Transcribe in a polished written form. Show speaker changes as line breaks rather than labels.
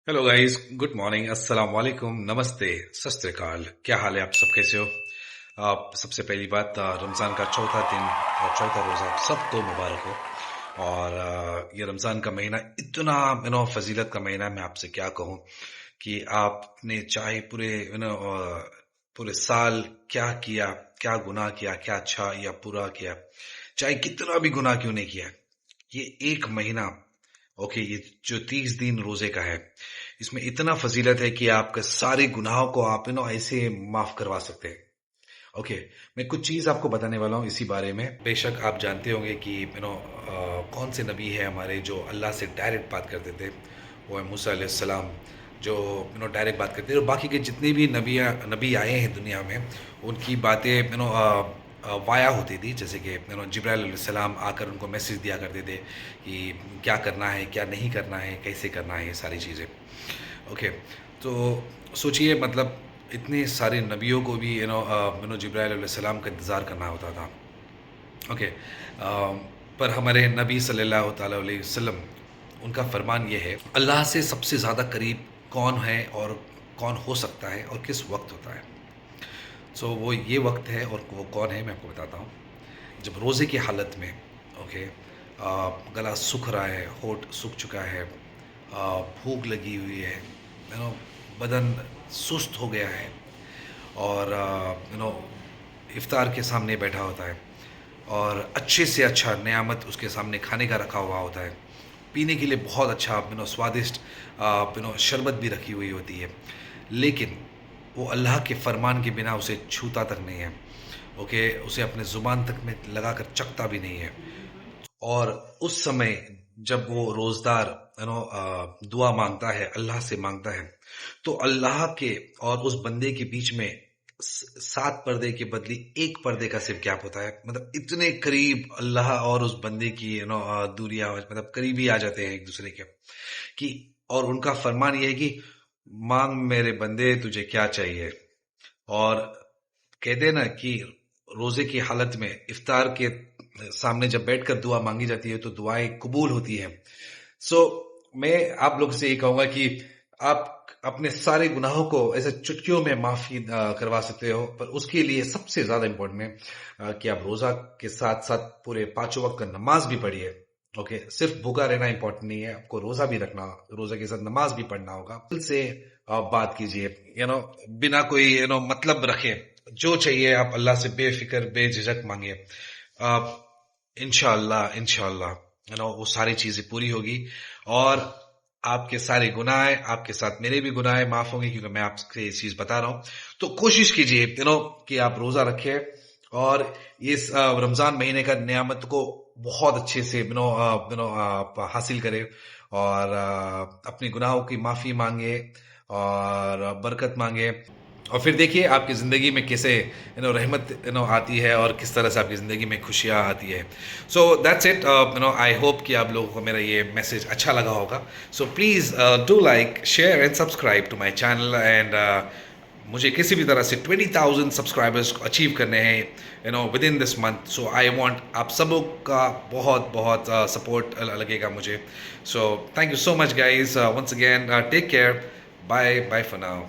Hello guys, good morning, अस्सलाम वालेकुम, नमस्ते, सत श्री अकाल। क्या हाल है? आप सब कैसे हो? आप सबसे पहली बात, रमज़ान का चौथा दिन और चौथा रोज़ा आप सबको मुबारक हो। और ये रमज़ान का महीना इतना फजीलत का महीना है, मैं आपसे क्या कहूँ कि आपने चाहे पूरे साल क्या किया, क्या गुनाह किया, क्या अच्छा या बुरा किया, चाहे कितना भी गुनाह क्यों नहीं किया, ये एक महीना, ओके, ये जो 30 दिन रोजे का है, इसमें इतना फजीलत है कि आपके सारे गुनाहों को आप ऐसे माफ करवा सकते हैं। ओके, मैं कुछ चीज आपको बताने वाला हूँ इसी बारे में। बेशक आप जानते होंगे कि कौन से नबी है हमारे जो अल्लाह से डायरेक्ट बात करते थे। वो है मूसा अलैहिस्सलाम, जो डायरेक्ट बात करते थे। और बाकी के जितने भी नबी आए हैं दुनिया में, उनकी बातें वाया होती थी। जैसे कि जिब्राइल अलैहिस्सलाम आकर उनको मैसेज दिया करते थे कि क्या करना है, क्या नहीं करना है, कैसे करना है, ये सारी चीज़ें। ओके, तो सोचिए, मतलब इतने सारे नबियों को भी जिब्राइल अलैहिस्सलाम का इंतज़ार करना होता था। ओके, पर हमारे नबी सल्लल्लाहु ताला अलैहि वसल्लम, उनका फरमान ये है, अल्लाह से सबसे ज़्यादा करीब कौन है और कौन हो सकता है और किस वक्त होता है। सो वो ये वक्त है, और वो कौन है मैं आपको बताता हूँ। जब रोज़े की हालत में, ओके, गला सूख रहा है, होठ सूख चुका है, भूख लगी हुई है, बदन सुस्त हो गया है, और इफ्तार के सामने बैठा होता है, और अच्छे से अच्छा नेयामत उसके सामने खाने का रखा हुआ होता है, पीने के लिए बहुत अच्छा स्वादिष्ट शरबत भी रखी हुई होती है, लेकिन वो अल्लाह के फरमान के बिना उसे छूता तक नहीं है। ओके, उसे अपने ज़ुबान तक में लगाकर चखता भी नहीं है। और उस समय जब वो रोजदार दुआ मांगता है, अल्लाह से मांगता है, तो अल्लाह के और उस बंदे के बीच में 7 पर्दे के बदले एक पर्दे का सिर्फ गैप होता है। मतलब इतने करीब अल्लाह और उस बंदे की दूरियां, मतलब करीब ही आ जाते हैं एक दूसरे के, कि और उनका फरमान ये है कि मांग मेरे बंदे, तुझे क्या चाहिए। और कहते हैं ना कि रोजे की हालत में, इफ्तार के सामने जब बैठकर दुआ मांगी जाती है तो दुआएं कबूल होती हैं। सो मैं आप लोग से ये कहूंगा कि आप अपने सारे गुनाहों को ऐसे चुटकियों में माफी करवा सकते हो, पर उसके लिए सबसे ज्यादा इंपॉर्टेंट है कि आप रोजा के साथ साथ पूरे 5 वक्त का नमाज भी पढ़िए। ओके, सिर्फ भूखा रहना इंपॉर्टेंट नहीं है, आपको रोजा भी रखना, रोजा के साथ नमाज भी पढ़ना होगा। दिल से बात कीजिए, बिना कोई मतलब रखे, जो चाहिए आप अल्लाह से बेफिक्र बेझिझक मांगिए। आप इंशाअल्लाह इंशाअल्लाह वो सारी चीजें पूरी होगी, और आपके सारे गुनाह, आपके साथ मेरे भी गुनाह माफ होंगे, क्योंकि मैं आपसे ये चीज बता रहा हूं। तो कोशिश कीजिए कि आप रोजा रखें, और इस रमजान महीने का नियामत को बहुत अच्छे से आप हासिल करें, और अपने गुनाहों की माफी मांगे और बरकत मांगे। और फिर देखिए आपकी ज़िंदगी में कैसे रहमत आती है, और किस तरह से आपकी ज़िंदगी में खुशियाँ आती है। So that's it. I hope कि आप लोगों को मेरा ये मैसेज अच्छा लगा होगा। So please do like, share and subscribe to my channel. And मुझे किसी भी तरह से 20,000 सब्सक्राइबर्स को अचीव करने हैं within this month. So I want आप सबों का बहुत बहुत सपोर्ट लगेगा मुझे। So thank you so much guys, once again, take care, bye bye for now.